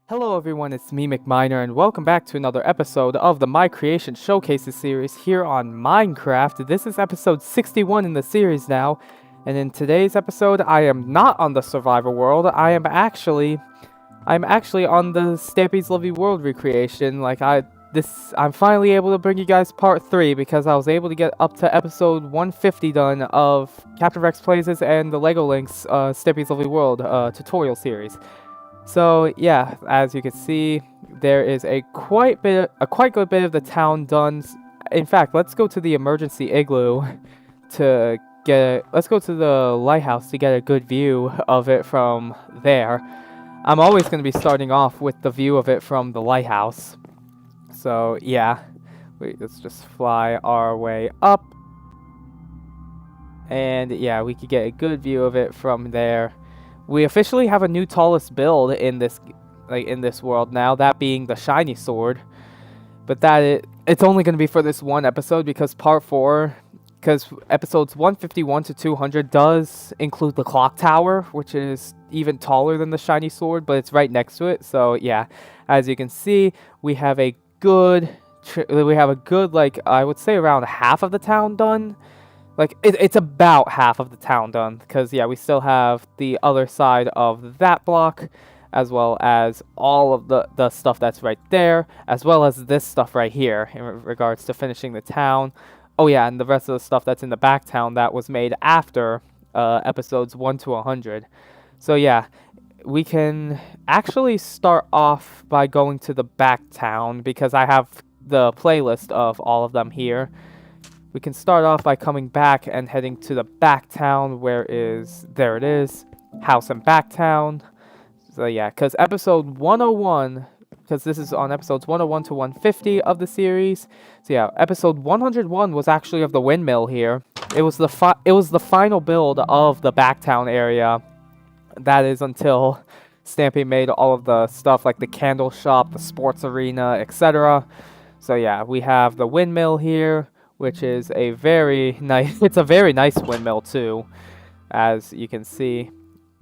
Hello everyone, it's me McMiner and welcome back to another episode of the My Creation Showcases series here on Minecraft. This is episode 61 in the series now, and in today's episode I am not on the survival world. I'm actually on the Stampy's Lovely World recreation. I'm finally able to bring you guys part 3 because I was able to get up to episode 150 done of Captain Rex Plays and the Lego Links Stampy's Lovely World tutorial series. So yeah, as you can see, there is a quite good bit of the town done. In fact, let's go to the emergency igloo let's go to the lighthouse to get a good view of it from there. I'm always going to be starting off with the view of it from the lighthouse. So yeah, let's just fly our way up. And yeah, we could get a good view of it from there. We officially have a new tallest build in this world now, that being the shiny sword. But it's only going to be for this one episode because because episodes 151 to 200 does include the clock tower, which is even taller than the shiny sword, but it's right next to it. So yeah, as you can see, we have a good I would say around half of the town done. It's about half of the town done, because yeah, we still have the other side of that block, as well as all of the stuff that's right there, as well as this stuff right here in regards to finishing the town. Oh yeah, and the rest of the stuff that's in the back town that was made after episodes 1 to 100. So yeah, we can actually start off by going to the back town, because I have the playlist of all of them here. We can start off by coming back and heading to the back town, there it is, house and back town. So yeah, because episode 101, because this is on episodes 101 to 150 of the series. So yeah, episode 101 was actually of the windmill here. It was the final build of the back town area. That is until Stampy made all of the stuff like the candle shop, the sports arena, etc. So yeah, we have the windmill here, which is a very nice, it's a very nice windmill too, as you can see.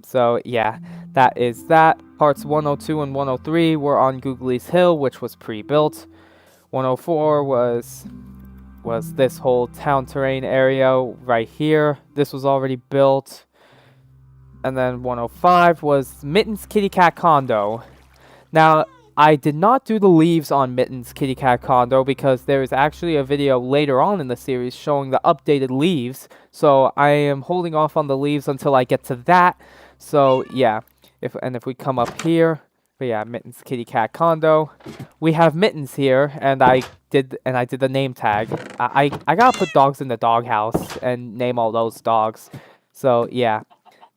So yeah, that is that. Parts 102 and 103 were on Googly's Hill, which was pre-built. 104 was this whole town terrain area right here. This was already built. And then 105 was Mitten's Kitty Cat Condo. Now, I did not do the leaves on Mitten's Kitty Cat Condo because there is actually a video later on in the series showing the updated leaves. So I am holding off on the leaves until I get to that. So yeah, if we come up here, but yeah, Mitten's Kitty Cat Condo, we have Mittens here, and I did the name tag. I gotta put dogs in the doghouse and name all those dogs. So yeah,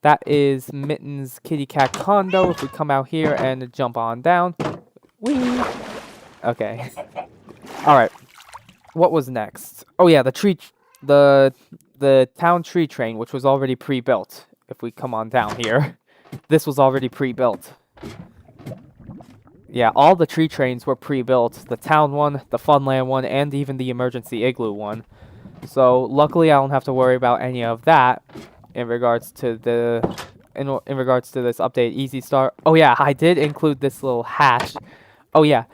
that is Mitten's Kitty Cat Condo. If we come out here and jump on down. Whee! Okay. Alright. What was next? Oh yeah, the town tree train, which was already pre-built. If we come on down here. This was already pre-built. Yeah, all the tree trains were pre-built. The town one, the Funland one, and even the emergency igloo one. So luckily I don't have to worry about any of that in regards to this update Easy Start. Oh yeah, I did include this little hatch. Oh yeah,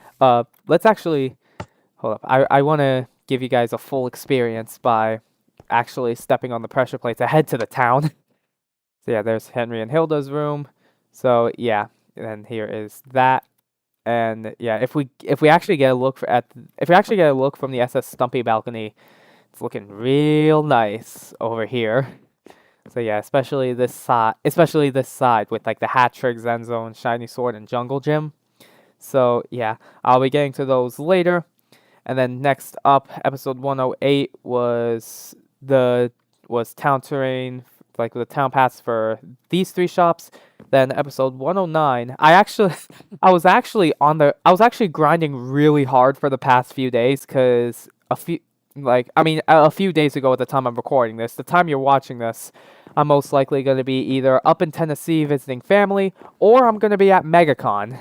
let's actually, hold up, I want to give you guys a full experience by actually stepping on the pressure plates to head to the town. So yeah, there's Henry and Hilda's room. So yeah, and here is that. And yeah, if we actually get a look from the SS Stumpy balcony, it's looking real nice over here. So yeah, especially this side with like the hat trick, Zen Zone, Shiny Sword, and Jungle Gym. So yeah, I'll be getting to those later. And then next up, episode 108 was town terrain, like the town pass for these 3 shops. Then episode 109, I was actually grinding really hard for the past few days, because a few days ago at the time I'm recording this, the time you're watching this, I'm most likely going to be either up in Tennessee visiting family, or I'm going to be at MegaCon.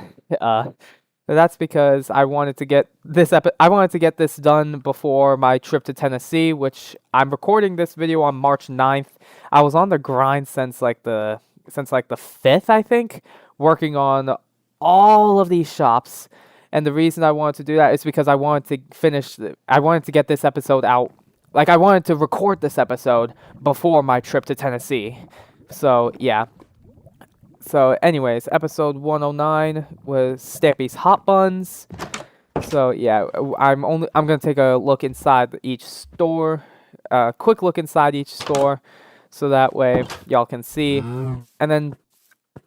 That's because I wanted to get this done before my trip to Tennessee, which I'm recording this video on March 9th. I was on the grind since like the 5th, I think, working on all of these shops. And the reason I wanted to do that is because I wanted to I wanted to get this episode out. Like, I wanted to record this episode before my trip to Tennessee. So, yeah. So, anyways, episode 109 was Stampy's Hot Buns. So, yeah, I'm gonna take a look inside each store. Quick look inside each store. So that way y'all can see. And then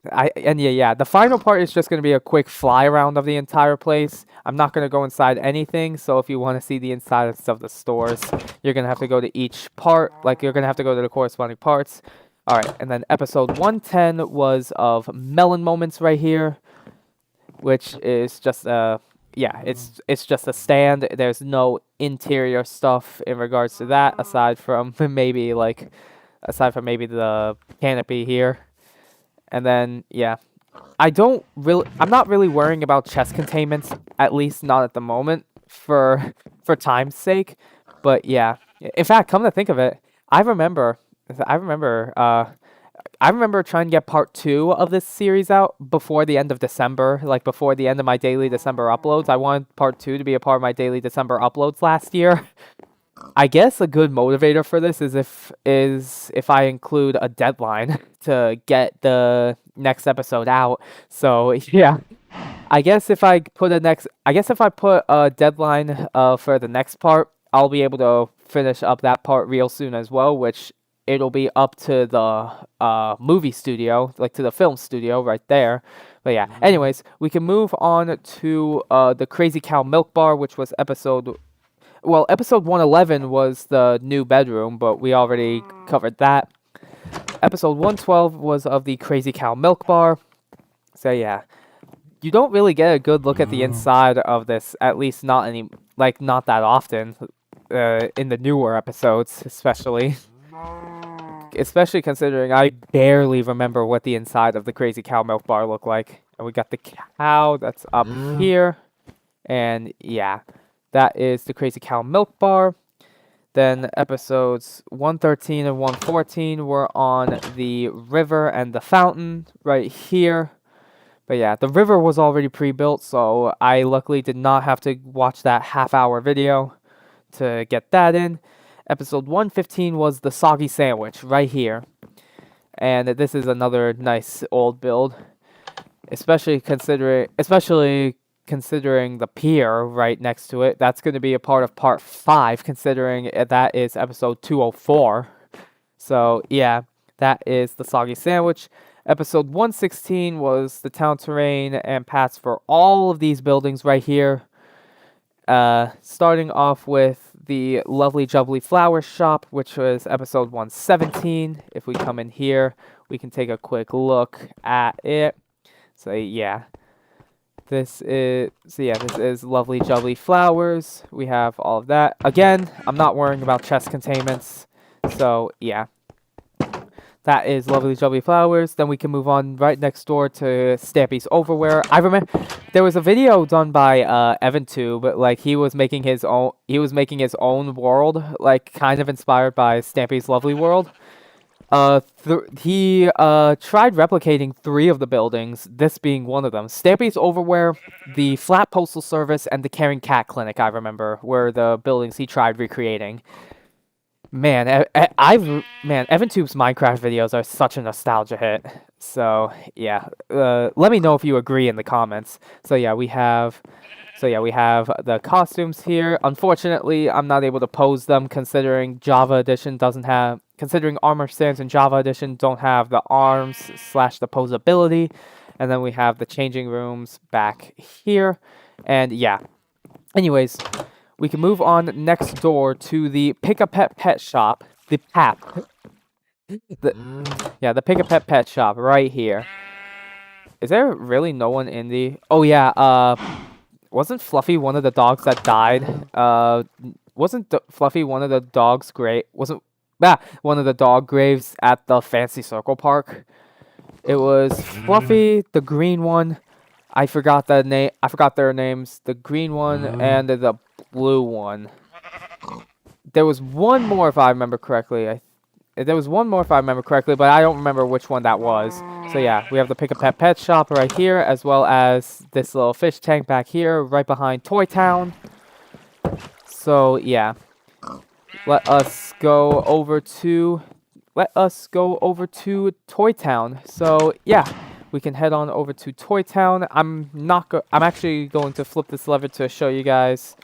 the final part is just going to be a quick fly around of the entire place. I'm not going to go inside anything, so if you want to see the insides of the stores, you're going to have to go to each part, like you're going to have to go to the corresponding parts. Alright, and then episode 110 was of Melon Moments right here, which is just it's just a stand. There's no interior stuff in regards to that, aside from maybe the canopy here. And then, yeah, I'm not really worrying about chest containments, at least not at the moment, for time's sake. But yeah, in fact, come to think of it, I remember trying to get part 2 of this series out before the end of December, like before the end of my daily December uploads. I wanted part 2 to be a part of my daily December uploads last year. I guess a good motivator for this is if I include a deadline to get the next episode out. So yeah, I guess if I put a deadline for the next part, I'll be able to finish up that part real soon as well, which it'll be up to the movie studio, like to the film studio right there. But yeah, anyways, we can move on to the Crazy Cow Milk Bar, which was episode 111 was the new bedroom, but we already covered that. Episode 112 was of the Crazy Cow Milk Bar. So yeah, you don't really get a good look at the inside of this, at least not that often, in the newer episodes, especially considering I barely remember what the inside of the Crazy Cow Milk Bar looked like. And we got the cow that's up here, and yeah. That is the Crazy Cow Milk Bar. Then episodes 113 and 114 were on the river and the fountain right here. But yeah, the river was already pre-built, so I luckily did not have to watch that half-hour video to get that in. Episode 115 was the soggy sandwich right here. And this is another nice old build, especially considering the pier right next to it. That's going to be a part of part 5, considering that is episode 204. So yeah, that is the soggy sandwich. Episode 116 was the town terrain and paths for all of these buildings right here. Starting off with the Lovely Jubbly Flower Shop, which was episode 117. If we come in here, we can take a quick look at it. So yeah. This is Lovely Jubbly Flowers. We have all of that. Again, I'm not worrying about chest containments. So, yeah. That is Lovely Jubbly Flowers. Then we can move on right next door to Stampy's Overwear. I remember there was a video done by EvanTube, like he was making his own world, like kind of inspired by Stampy's Lovely World. He tried replicating 3 of the buildings, this being one of them. Stampy's Overwear, the Flat Postal Service, and the Caring Cat Clinic, I remember, were the buildings he tried recreating. Man, EvanTube's Minecraft videos are such a nostalgia hit. So, yeah. Let me know if you agree in the comments. So, yeah, we have the costumes here. Unfortunately, I'm not able to pose them considering considering Armor Stands in Java Edition don't have the arms / the posability. And then we have the changing rooms back here. And yeah. Anyways, we can move on next door to the Pick-a-Pet Pet Shop. The PAP. The Pick-a-Pet Pet Shop right here. Is there really no one in the... Oh yeah, wasn't Fluffy one of the dogs that died? Wasn't Fluffy one of the dogs one of the dog graves at the Fancy Circle Park? It was Fluffy, the green one. I forgot their names. The green one and the blue one. There was one more, if I remember correctly. There was one more if I remember correctly, but I don't remember which one that was. So yeah, we have the Pick a Pet Pet Shop right here, as well as this little fish tank back here, right behind Toy Town. So yeah, let us go over to Toy Town. So yeah, we can head on over to Toy Town. I'm actually going to flip this lever to show you guys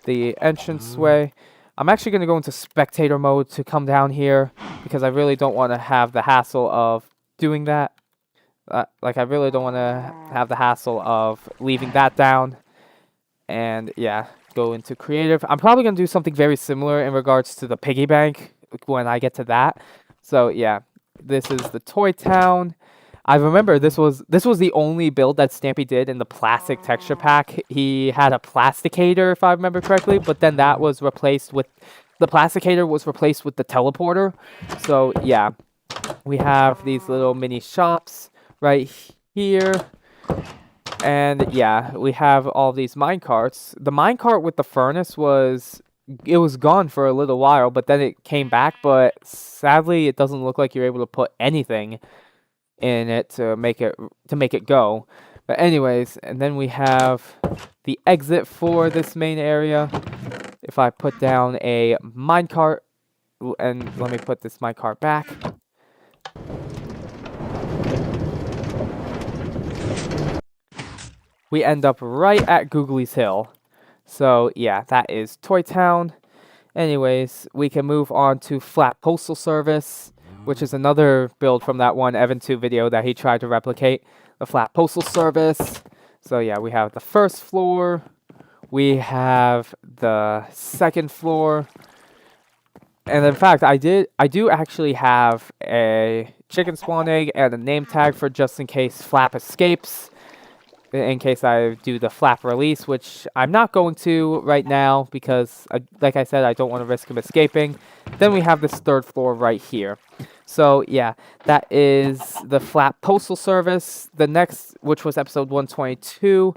the entranceway. I'm actually going to go into spectator mode to come down here because I really don't want to have the hassle of doing that. Like, I really don't want to have the hassle of leaving that down. And yeah, go into creative. I'm probably going to do something very similar in regards to the piggy bank when I get to that. So yeah, this is the Toy Town. I remember this was the only build that Stampy did in the plastic texture pack. He had a plasticator, if I remember correctly, but then that was replaced with the plasticator was replaced with the teleporter. So yeah, we have these little mini shops right here. And yeah, we have all these minecarts. The minecart with the furnace was gone for a little while, but then it came back, but sadly it doesn't look like you're able to put anything in it to make it go. But anyways, and then we have the exit for this main area. If I put down a minecart, and let me put this minecart back. We end up right at Googly's Hill. So yeah, that is Toy Town. Anyways, we can move on to Flat Postal Service, which is another build from that one Evan 2 video that he tried to replicate, the Flat Postal Service. So yeah, we have the first floor, we have the second floor, and in fact, I do actually have a chicken spawn egg and a name tag for just in case Flap escapes, in case I do the Flap release, which I'm not going to right now because, like I said, I don't want to risk him escaping. Then we have this third floor right here. So yeah, that is the Flat Postal Service. The next, which was episode 122.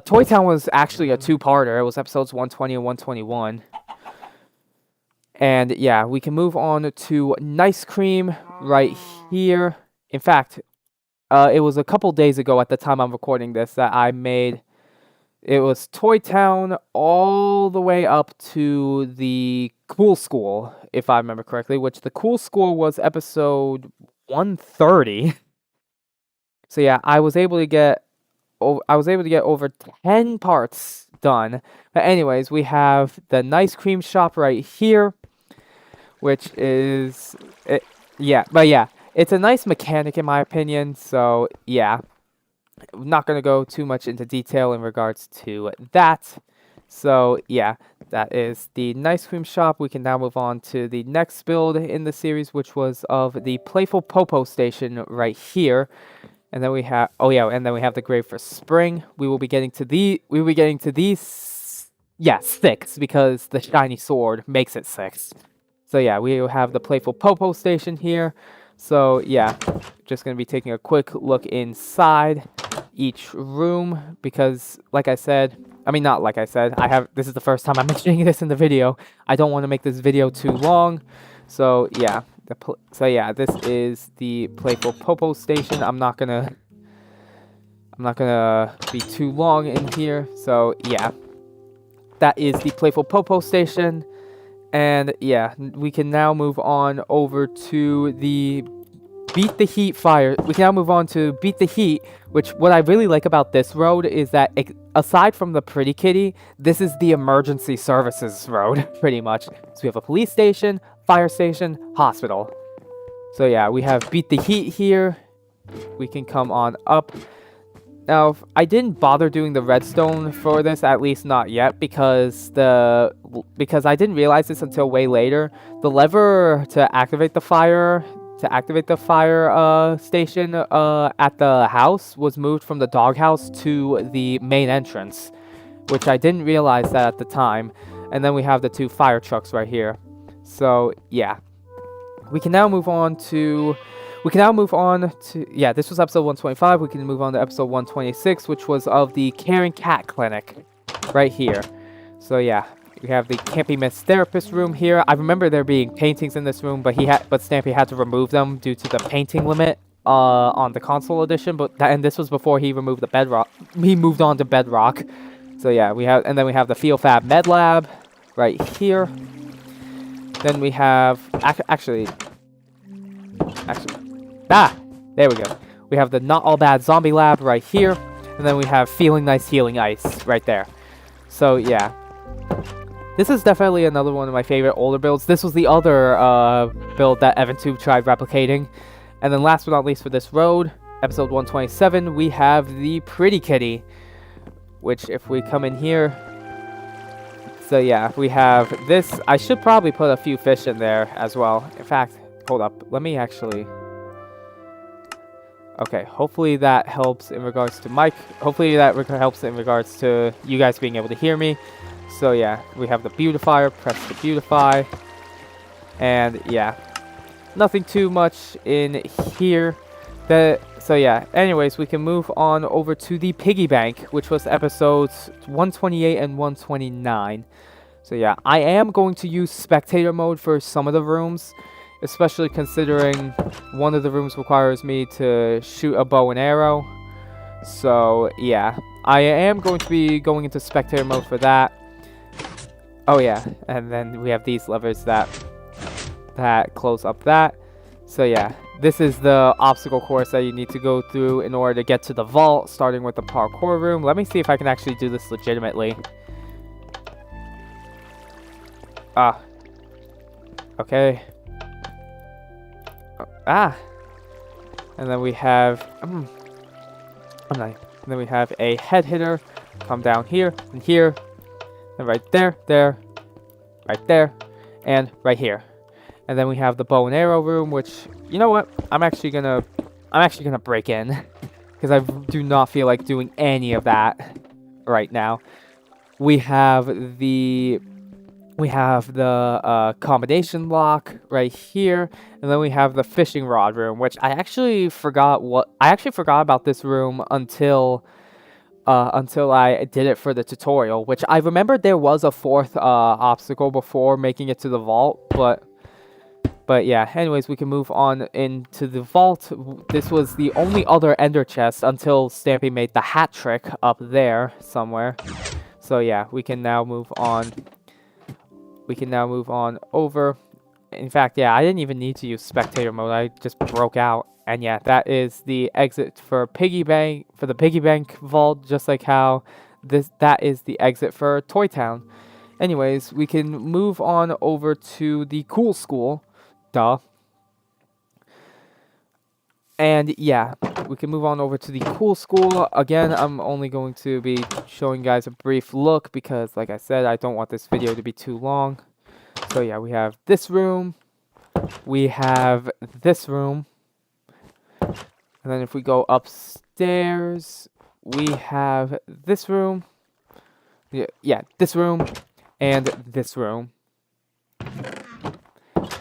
Toy Town was actually a two-parter. It was episodes 120 and 121. And yeah, we can move on to Nice Cream right here. In fact, it was a couple days ago at the time I'm recording this that I made. It was Toy Town all the way up to the Cool School, if I remember correctly, which the Cool School was episode 130. So yeah, I was able to get over 10 parts done. But anyways, we have the Nice Cream shop right here, which is it's a nice mechanic in my opinion, so yeah. I'm not going to go too much into detail in regards to that. So yeah, that is the Nice Cream shop. We can now move on to the next build in the series, which was of the Playful Popo station right here. And then we have the grave for spring. We will be getting to these 6 because the shiny sword makes it 6. So yeah, we will have the Playful Popo station here. So yeah, just going to be taking a quick look inside each room because this is the first time I'm mentioning this in the video. I don't want to make this video too long. So yeah, this is the Playful Popo station. I'm not gonna be too long in here. So yeah, that is the Playful Popo station. And yeah, we can now move on over to the Beat the Heat fire. We can now move on to Beat the Heat, which what I really like about this road is that aside from the Pretty Kitty, this is the emergency services road, pretty much. So we have a police station, fire station, hospital. So yeah, we have Beat the Heat here. We can come on up. Now, I didn't bother doing the redstone for this, at least not yet, because I didn't realize this until way later. The lever to activate the fire station at the house was moved from the doghouse to the main entrance, which I didn't realize that at the time. And then we have the 2 fire trucks right here. So yeah, we can now move on to. This was episode 125. We can move on to episode 126, which was of the Caring Cat Clinic right here. So yeah, We have the Can't Be Missed Therapist room here. I remember there being paintings in this room, but Stampy had to remove them due to the painting limit on the console edition. And this was before he removed the bedrock. He moved on to bedrock. So yeah, and then we have the Feel Fab Med Lab right here. Then we have actually, there we go. We have the Not All Bad Zombie Lab right here, and then we have Feeling Nice Healing Ice right there. So yeah, this is definitely another one of my favorite older builds. This was the other build that EvanTube tried replicating. And then last but not least for this road, episode 127, we have the Pretty Kitty, which if we come in here, so yeah, we have this. I should probably put a few fish in there as well. In fact, hold up, let me actually... Okay, hopefully that helps in regards to Mike. Hopefully that helps in regards to you guys being able to hear me. So yeah, we have the beautifier, press the beautify. And yeah, nothing too much in here. So yeah, anyways, we can move on over to the piggy bank, which was episodes 128 and 129. So yeah, I am going to use spectator mode for some of the rooms, especially considering one of the rooms requires me to shoot a bow and arrow. So yeah, I am going to be going into spectator mode for that. Oh yeah, and then we have these levers that close up that. So yeah, this is the obstacle course that you need to go through in order to get to the vault, starting with the parkour room. Let me see if I can actually do this legitimately. Okay. And then we have and then we have a head hitter come down here and here and right there, right there, and right here. And then we have the bow and arrow room, which, you know what, I'm actually gonna break in because I do not feel like doing any of that right now. We have the combination lock right here, and then we have the fishing rod room, which I actually forgot about this room until I did it for the tutorial, which I remembered there was a fourth obstacle before making it to the vault, but yeah, anyways, we can move on into the vault. This was the only other ender chest until Stampy made the hat trick up there somewhere. So yeah, we can now move on. We can now move on over. In fact, yeah, I didn't even need to use spectator mode. I just broke out. And yeah, that is the exit for the piggy bank vault, just like how that is the exit for Toy Town. Anyways, we can move on over to the cool school. Duh. And yeah, we can move on over to the cool school. Again, I'm only going to be showing you guys a brief look because, like I said, I don't want this video to be too long. So yeah, we have this room. We have this room. And then if we go upstairs, we have this room. Yeah, this room and this room.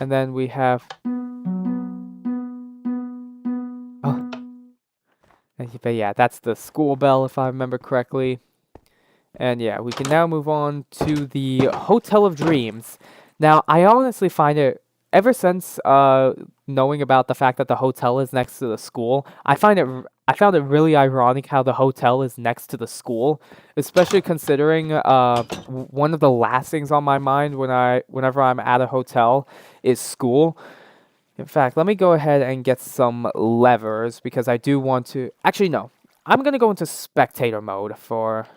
And then we have... But yeah, that's the school bell, if I remember correctly. And yeah, we can now move on to the Hotel of Dreams. Now, I honestly find it, ever since knowing about the fact that the hotel is next to the school, I found it really ironic how the hotel is next to the school, especially considering one of the last things on my mind whenever I'm at a hotel is school. In fact, let me go ahead and get some levers because I do want to... Actually, no. I'm going to go into spectator mode for...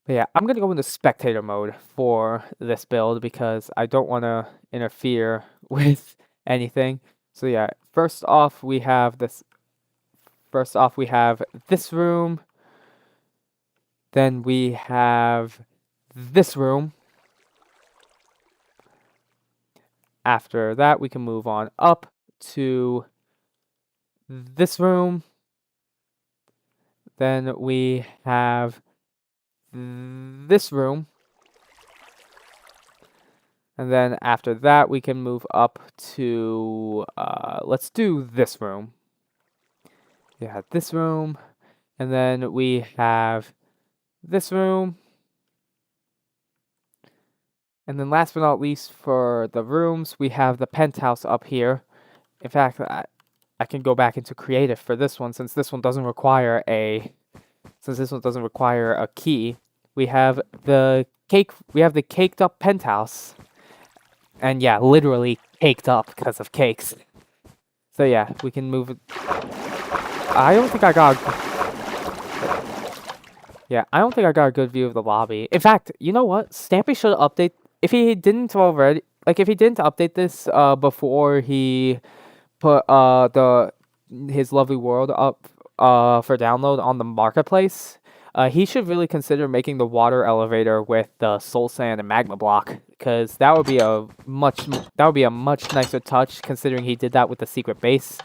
But yeah, I'm going to go into spectator mode for this build because I don't want to interfere with anything. So yeah, first off, we have this room. Then we have this room. After that, we can move on up to this room. Then we have this room. And then after that, we can move up to, let's do this room. Yeah, this room. And then we have this room. And then last but not least for the rooms, we have the penthouse up here. In fact, I can go back into creative for this one since this one doesn't require a key. We have the caked up penthouse. And yeah, literally caked up because of cakes. So yeah, we can move it. I don't think I got a good view of the lobby. In fact, you know what? Stampy should update if he didn't already. Like if he didn't update this before he put his lovely world up for download on the marketplace. He should really consider making the water elevator with the soul sand and magma block, because that would be a much nicer touch considering he did that with the secret base.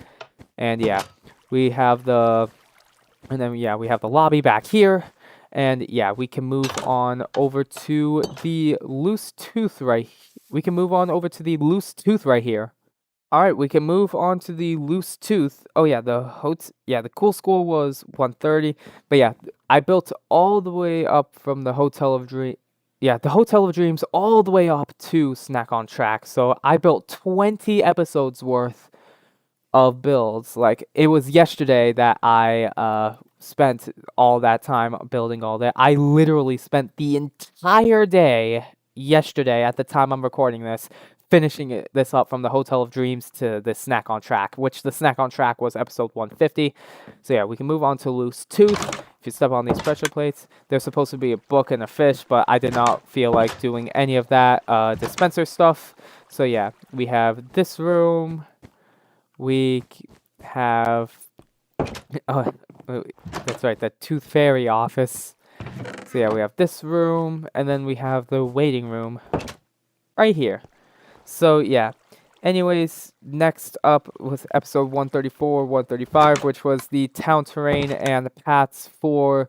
And yeah, we have the lobby back here. And yeah, we can move on over to the loose tooth right. We can move on over to the loose tooth right here. All right, we can move on to the loose tooth. Oh yeah, the cool score was 130. But yeah, I built all the way up from the Hotel of Dreams all the way up to Snack on Track. So I built 20 episodes worth of builds. Like it was yesterday that I spent all that time building all that. I literally spent the entire day yesterday at the time I'm recording this finishing this up from the Hotel of Dreams to the Snack on Track, which the Snack on Track was episode 150. So yeah, we can move on to Loose Tooth. If you step on these pressure plates, there's supposed to be a book and a fish, but I did not feel like doing any of that dispenser stuff. So yeah, we have this room. We have, oh, that's right, the Tooth Fairy office. So yeah, we have this room, and then we have the waiting room right here. So yeah, anyways, next up was episode 134, 135, which was the town terrain and the paths for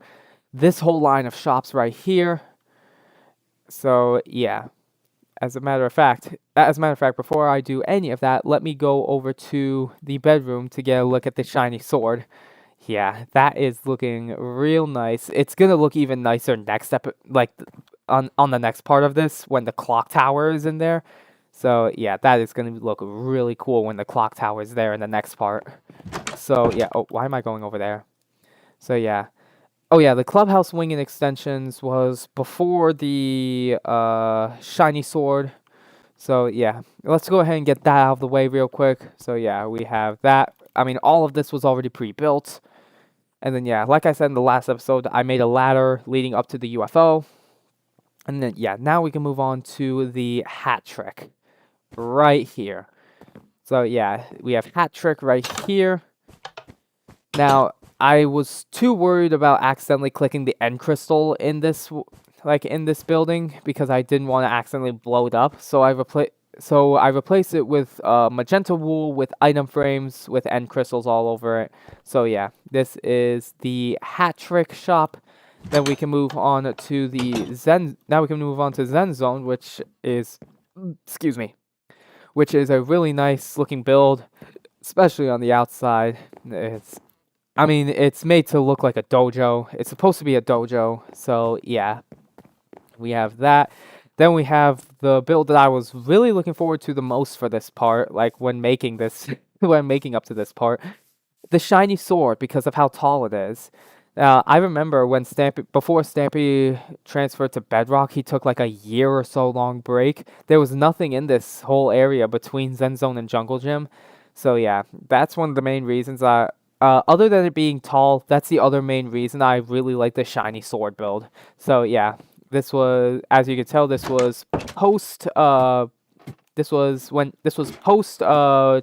this whole line of shops right here. So yeah, as a matter of fact, before I do any of that, let me go over to the bedroom to get a look at the shiny sword. Yeah, that is looking real nice. It's gonna look even nicer next on the next part of this when the clock tower is in there. So yeah, that is gonna look really cool when the clock tower is there in the next part. So yeah, oh, why am I going over there? So yeah. Oh yeah, the clubhouse wing and extensions was before the shiny sword. So yeah, let's go ahead and get that out of the way real quick. So yeah, we have that. I mean, all of this was already pre-built. And then yeah, like I said in the last episode, I made a ladder leading up to the UFO. And then yeah, now we can move on to the hat trick right here. So yeah, we have hat trick right here. Now, I was too worried about accidentally clicking the end crystal in this building because I didn't want to accidentally blow it up. So I replaced it with magenta wool with item frames with end crystals all over it. So yeah, this is the hat trick shop. Then we can move on to the Zen. Now we can move on to Zen Zone, which is a really nice looking build, especially on the outside. It's made to look like a dojo. It's supposed to be a dojo. So yeah, we have that. Then we have the build that I was really looking forward to the most for this part, like when making this, when making up to this part, the shiny sword because of how tall it is. I remember when before Stampy transferred to Bedrock, he took like a year or so long break. There was nothing in this whole area between Zen Zone and Jungle Gym. So yeah, that's one of the main reasons other than it being tall, that's the other main reason I really like the shiny sword build. So yeah, this was, as you can tell, this was post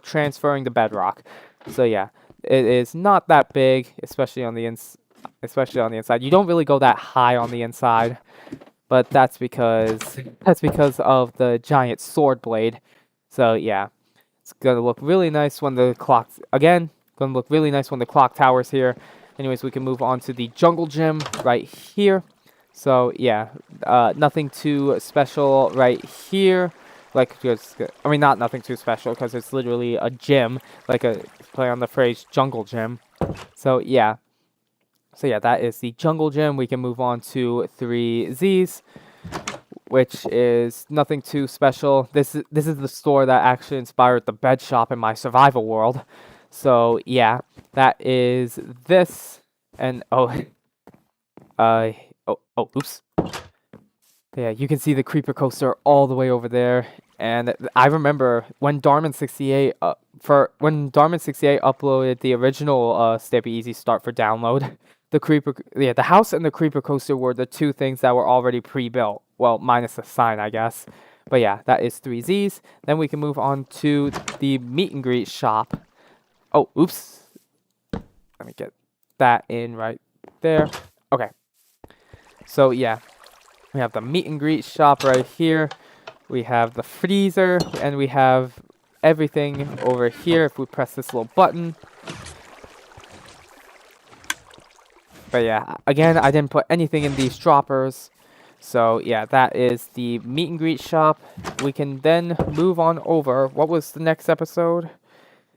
transferring to Bedrock. So yeah, it is not that big, especially on the inside. You don't really go that high on the inside, but that's because of the giant sword blade. So yeah, it's gonna look really nice when the clock tower's here. Anyways, we can move on to the jungle gym right here. So yeah, nothing too special right here. Not nothing too special because it's literally a gym, like a play on the phrase jungle gym. So yeah, So yeah, that is the jungle gym. We can move on to 3Zs, which is nothing too special. This is the store that actually inspired the bed shop in my survival world. So yeah, that is this. And oops. Yeah, you can see the creeper coaster all the way over there. And I remember when Darman68 Darman68 uploaded the original Stampy Easy Start for download, the house and the creeper coaster were the two things that were already pre-built. Well, minus the sign, I guess. But yeah, that is 3Zs. Then we can move on to the meet and greet shop. Oh, oops. Let me get that in right there. Okay. So yeah, we have the meet and greet shop right here. We have the freezer, and we have everything over here if we press this little button. But yeah, again, I didn't put anything in these droppers. So yeah, that is the meet and greet shop. We can then move on over. What was the next episode?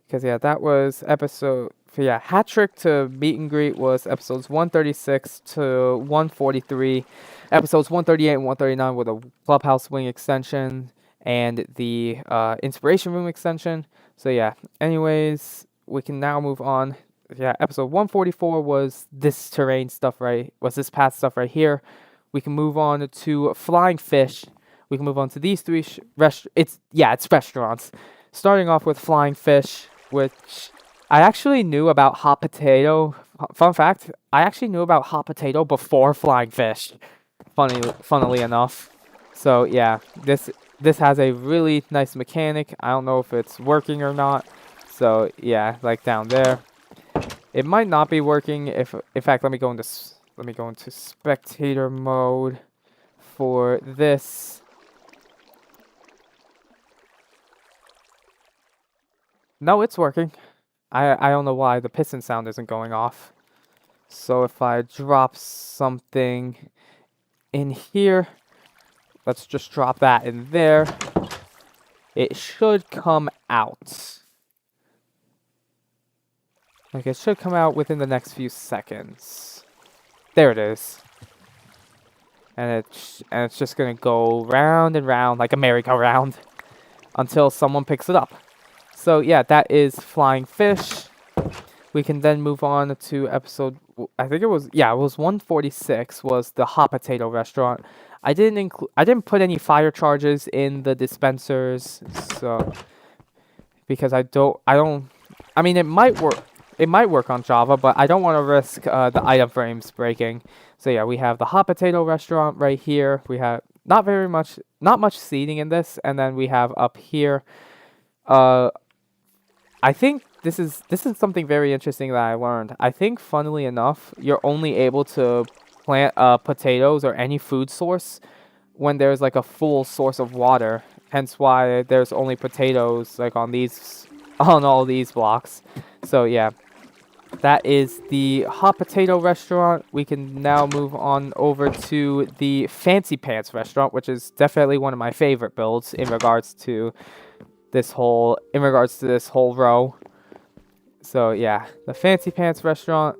Because yeah, that was episode... Yeah, hat trick to meet and greet was episodes 136 to 143. Episodes 138 and 139 were the clubhouse wing extension and the inspiration room extension. So yeah, anyways, we can now move on. Yeah, episode 144 was this terrain stuff this path stuff right here. We can move on to flying fish. We can move on to these three it's restaurants. Starting off with flying fish, which I actually knew about hot potato. Fun fact, I actually knew about hot potato before flying fish. Funnily enough. So yeah, this has a really nice mechanic. I don't know if it's working or not. So yeah, like down there. It might not be working in fact, let me go into spectator mode for this. No, it's working. I don't know why the piston sound isn't going off. So if I drop something in here, let's just drop that in there. It should come out. Like, it should come out within the next few seconds. There it is. And it's just gonna go round and round like a merry-go-round until someone picks it up. So yeah, that is flying fish. We can then move on to episode, I think it was 146 was the hot potato restaurant. I didn't put any fire charges in the dispensers, so because I mean it might work on Java, but I don't want to risk the item frames breaking. So yeah, we have the hot potato restaurant right here. We have not much seating in this, and then we have up here I think this is something very interesting that I learned. I think, funnily enough, you're only able to plant potatoes or any food source when there's like a full source of water. Hence why there's only potatoes like on all these blocks. So yeah, that is the hot potato restaurant. We can now move on over to the fancy pants restaurant, which is definitely one of my favorite builds in regards to this whole row. So yeah, the fancy pants restaurant.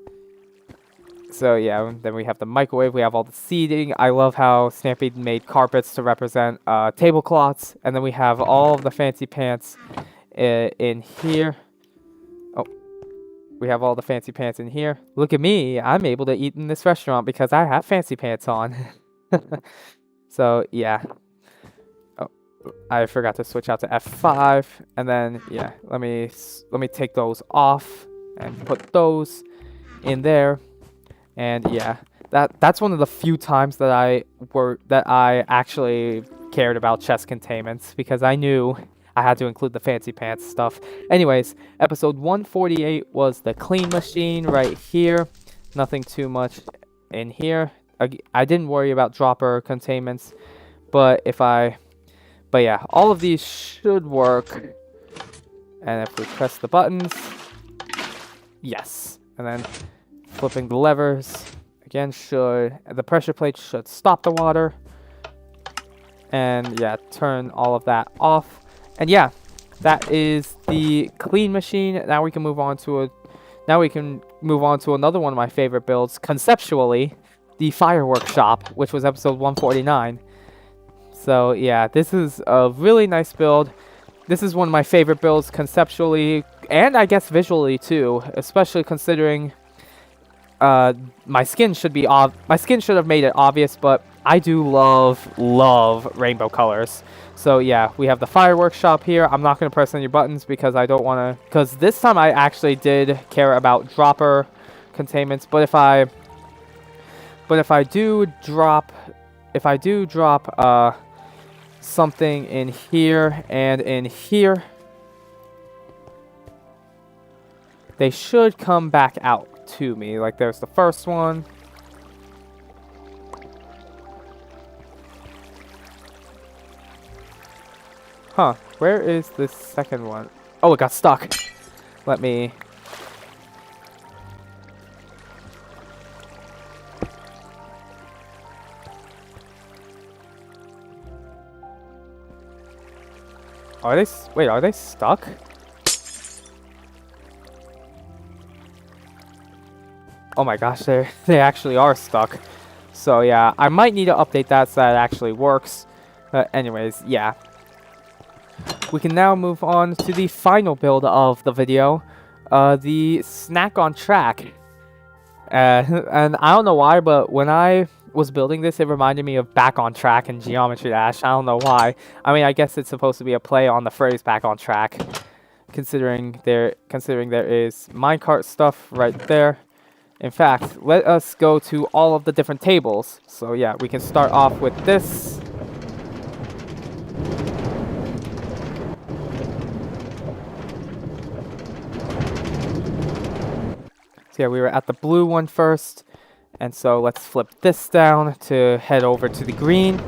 So yeah, then we have the microwave, we have all the seating. I love how Stampy made carpets to represent tablecloths, and then we have all of the fancy pants in here. Oh, we have all the fancy pants in here. Look at me, I'm able to eat in this restaurant because I have fancy pants on. So yeah. I forgot to switch out to F5, and then yeah, let me take those off and put those in there. And yeah, that's one of the few times that I actually cared about chest containments, because I knew I had to include the fancy pants stuff. Anyways, episode 148 was the clean machine right here. Nothing too much in here. I didn't worry about dropper containments, but yeah, all of these should work. And if we press the buttons, yes. And then flipping the levers, again, the pressure plate should stop the water. And yeah, turn all of that off. And yeah, that is the clean machine. Now we can move on to Now we can move on to another one of my favorite builds, conceptually, the Fireworks Shop, which was episode 149. So yeah, this is a really nice build. This is one of my favorite builds conceptually, and I guess visually too, especially considering my skin should have made it obvious, but I do love rainbow colors. So yeah, we have the Fireworks Shop here. I'm not going to press any buttons because I don't want to, because this time I actually did care about dropper containments, but if I do drop something in here and in here, they should come back out to me. Like there's the first one. Huh, where is the second one? Oh, it got stuck. Let me... Wait, are they stuck? Oh my gosh, they actually are stuck. So yeah, I might need to update that so that it actually works. But anyways, yeah. We can now move on to the final build of the video. The snack on track. And I don't know why, but when I was building this, it reminded me of Back on Track and Geometry Dash. I don't know why. I mean, I guess it's supposed to be a play on the phrase Back on Track, considering there is minecart stuff right there. In fact, let us go to all of the different tables. So yeah, we can start off with this. So yeah, we were at the blue one first. And so let's flip this down to head over to the green.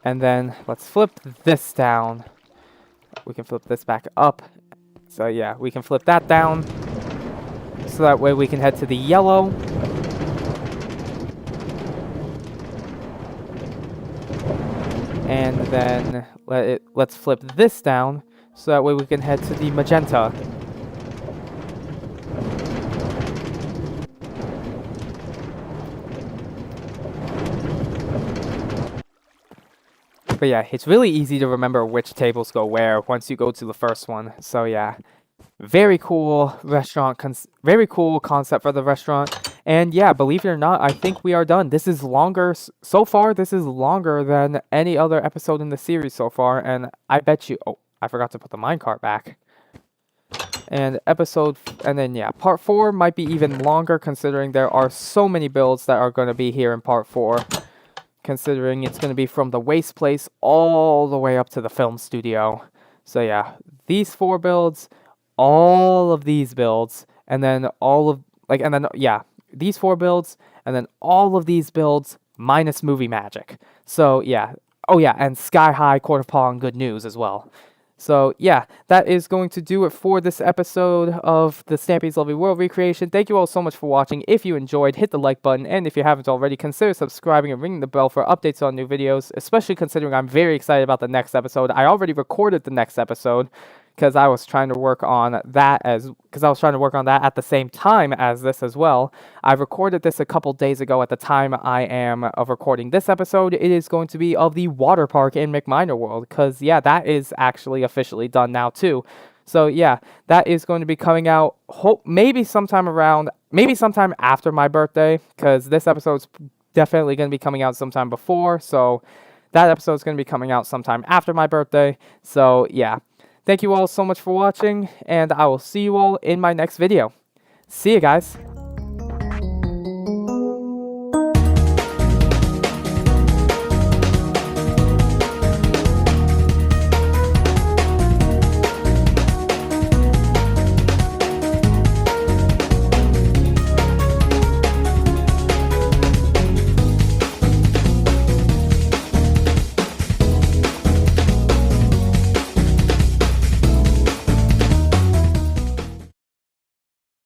And then let's flip this down. We can flip this back up. So yeah, we can flip that down. So that way we can head to the yellow. And then let's flip this down, so that way we can head to the magenta. But yeah, it's really easy to remember which tables go where once you go to the first one. So yeah, very cool restaurant, very cool concept for the restaurant. And yeah, believe it or not, I think we are done. This is longer, so far, this is longer than any other episode in the series so far. And I bet you, oh, I forgot to put the minecart back. And then yeah, part 4 might be even longer considering there are so many builds that are going to be here in part 4. Considering it's going to be from the waste place all the way up to the film studio. So yeah, these 4 builds, all of these builds, and then these 4 builds, and then all of these builds minus movie magic. So yeah, oh yeah, and Sky High, Quarter Paw, and Good News as well. So yeah, that is going to do it for this episode of the Stampy's Lovely World recreation. Thank you all so much for watching. If you enjoyed, hit the like button, and if you haven't already, consider subscribing and ringing the bell for updates on new videos, especially considering I'm very excited about the next episode. I already recorded the next episode, because I was trying to work on that at the same time as this as well. I recorded this a couple days ago at the time I am of recording this episode. It is going to be of the water park in McMiner World, because yeah, that is actually officially done now too. So yeah, that is going to be coming out maybe sometime after my birthday, because this episode's definitely going to be coming out sometime before. So that episode's going to be coming out sometime after my birthday. So yeah. Thank you all so much for watching, and I will see you all in my next video. See you guys.